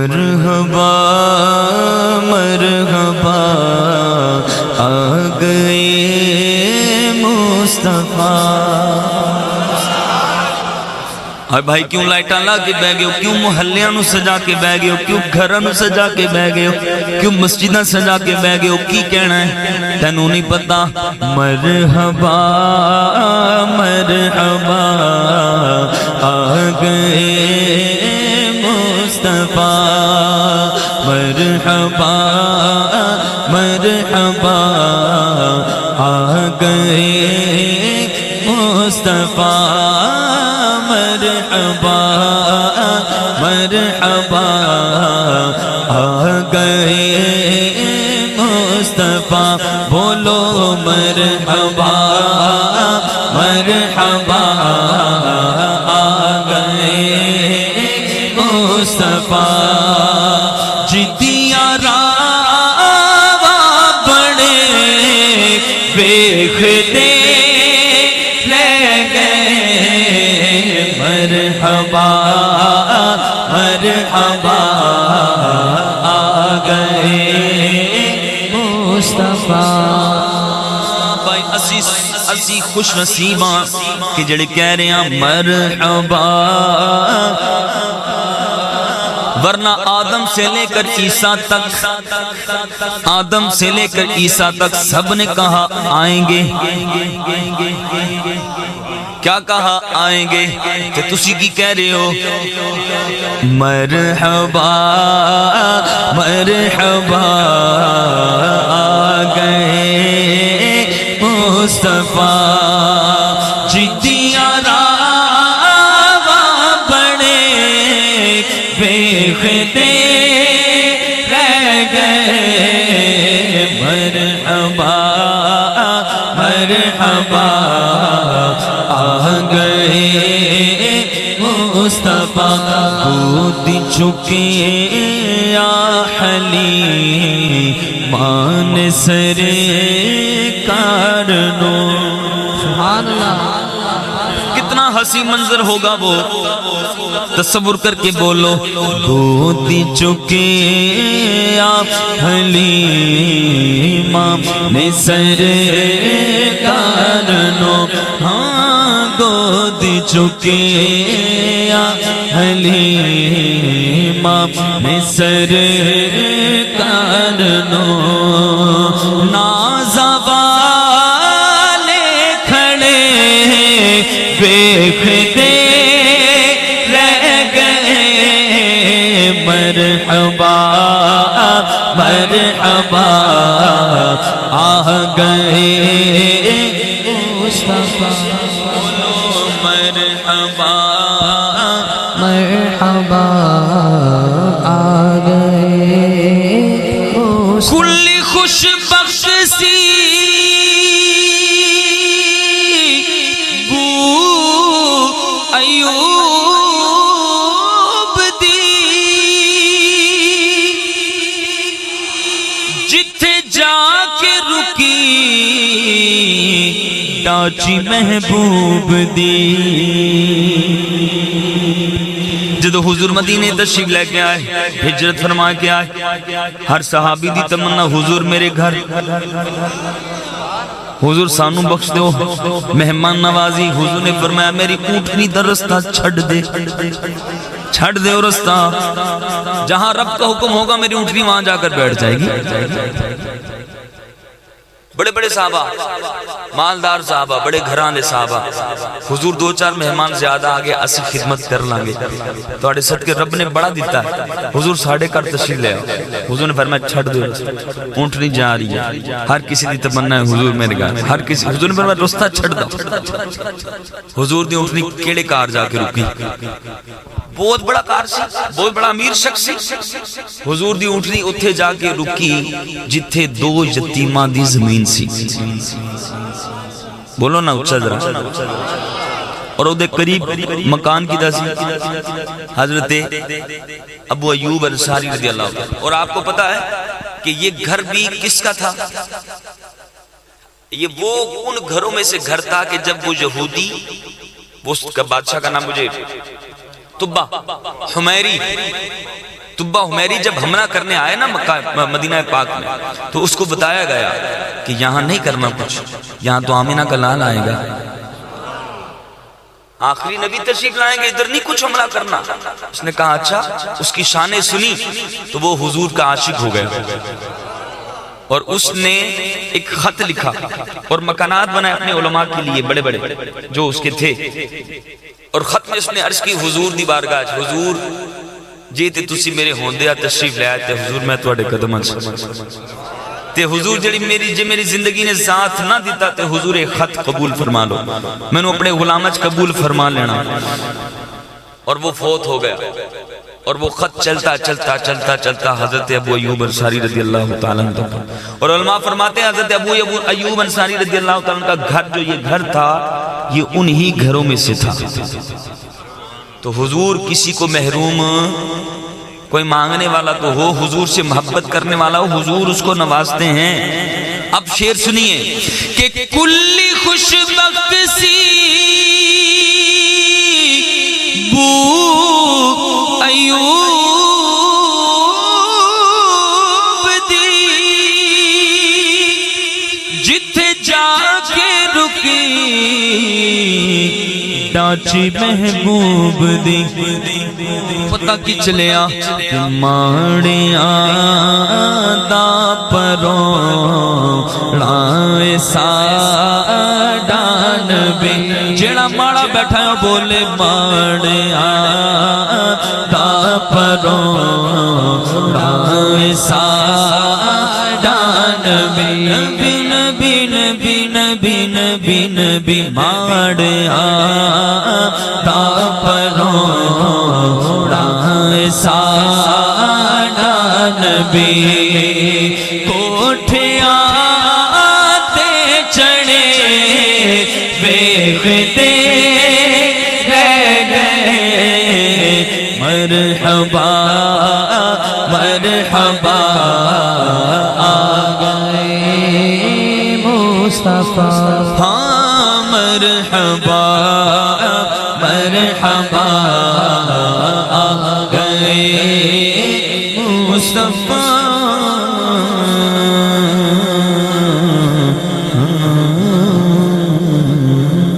مرحبا مرحبا آ گئے مصطفیٰ۔ اور بھائی کیوں لائٹاں لا کے بہ گئے ہو، کیوں محلیاں نو سجا کے بہ گئے ہو، کیوں گھراں نو سجا کے بہ گئے ہو، کیوں مسجداں سجا کے بہ گئے ہو، کی کہنا ہے تینوں نہیں پتا؟ مرحبا مرحبا آ گئے مصطفیٰ، مرحبا مرحبا آ گئے مصطفیٰ، مرحبا مرحبا آ گئے مصطفیٰ، بولو مرحبا مرحبا آ گئے مصطفیٰ۔ جدیاں راوا بڑے دیکھتے مرحبا مرحبا آ گئے مصطفیٰ۔ بھائی اسی خوش نصیب ہاں کہ جڑے کہہ رہے ہیں مرحبا، ورنہ آدم سے لے کر عیسیٰ تک، آدم سے لے کر عیسیٰ تک سب نے کہا آئیں گے، کیا کہا آئیں گے؟ کہ تسی کی کہہ رہے ہو؟ مرحبا مرحبا آ گئے مصطفیٰ۔ جدیاں راوا بڑے دیکھتے رہ گئے، مرحبا مرحبا آ گئے مصطفیٰ۔ گود چکے یا حلیمان سرکار نو، سبحان اللہ، کتنا حسین منظر ہوگا وہ، تصور کر کے بولو۔ گود چکے یا حلیمان سرکار نو، گود چکے یا حلیمان سرکار نو، ناز والے کھڑے دیکھتے رہ گئے، مرحبا مرحبا آ گئے مصطفیٰ، مرحبا مرحبا آ گئے کل خوش بخش سی بو ایوب دی، جتھے جا کے رکی ڈاچی محبوب دی۔ جدو حضور مدینے تشریف لے کے آئے، ہجرت فرما کے آئے، ہر صحابی دی تمنا حضور میرے گھر، حضور سانو بخش دو مہمان نوازی۔ حضور نے فرمایا میری اونٹنی دا رستہ چھڑ دے، چھڑ دے وہ رستہ، جہاں رب کا حکم ہوگا میری اونٹنی وہاں جا کر بیٹھ جائے گی۔ بڑے بڑے صحابہ، مالدار صحابہ، بڑے گھرانے صحابہ، حضور دو چار مہمان زیادہ آگے اسی خدمت کر لانگے تو آڑے صدقے رب نے بڑا دیتا ہے۔ حضور ساڑھے کر تشریف لے آؤ، حضور نے فرمایا چھڑ دو، اونٹنی جا رہی ہے، ہر کسی دی تمنا ہے حضور میرے گھر، ہر کسی، حضور نے فرمایا رستہ چھڑ دو۔ حضور دی اونٹنی کیڑے کار جا کے رکی، بہت بڑا کار سی، بہت بڑا امیر شخص سی۔ حضور دی اونٹنی اتھے جا کے رکی جتھے دو یتیماں دی زمین سی، بولو نا اچھا ذرا، اور او دے قریب مکان کی دا سی حضرت ابو ایوب انصاری رضی اللہ عنہ۔ اور آپ کو پتا ہے کہ یہ گھر بھی کس کا تھا؟ یہ وہ ان گھروں میں سے گھر تھا کہ جب وہ یہودی، وہ اس کا بادشاہ کا نام مجھے طبہ حمیری، تبہ حمیری جب حملہ کرنے آئے نا مدینہ پاک میں تو اس کو بتایا گیا کہ یہاں نہیں کرنا کچھ، یہاں تو آمینہ کا لال آئے گا، آخری نبی تشریف لائیں گے، ادھر نہیں کچھ حملہ کرنا۔ اس نے کہا اچھا، اس کی شانیں سنی تو وہ حضور کا عاشق ہو گیا، اور اس نے ایک خط لکھا اور مکانات بنائے اپنے علماء کے لیے بڑے بڑے جو اس کے تھے، اور خط میں اس نے عرض کی حضور دی بارگاہ، حضور جی تے تسی میرے ہوندیا تشریف لے آئے تے حضور میں تواڈے قدماں چ تے حضور جڑی میری زندگی نے ساتھ نہ دیتا تے حضور ایک خط قبول فرما لو، میں نے اپنے غلامہ چ قبول فرما لینا۔ اور وہ فوت ہو گیا، اور وہ خط چلتا چلتا چلتا چلتا حضرت ابو ایوب انصاری رضی اللہ تعالیٰ عنہ تک، اور علماء فرماتے ہیں حضرت ابو ایوب انصاری رضی اللہ تعالیٰ عنہ کا گھر جو یہ گھر تھا یہ انہی گھروں میں سے تھا۔ تو حضور کسی کو محروم، کوئی مانگنے والا تو ہو، حضور سے محبت کرنے والا ہو، حضور اس کو نوازتے ہیں۔ اب شعر سنیے کہ کلی خوش بخت سی بو ایوب دی جتھے جا کے رکی ڈاچی محبوب دی، پتہ کی چلیا کہ ماڑیاں دا پروڑائے ساڈان بے، جیڑا ماڑا بیٹھا ہے بولے ماڑیاں دا پروڑائے ساڈان بے، بن بن بن بن بن بن ماڑیاں دا پروڑائے ساڈان بے، کوٹھیاں تے چڑھے ویکھدے رہ گئے، مرحبا مرحبا آ گئے مصطفیٰ، ہاں مرحبا مرحبا آ گئے مصطفیٰ۔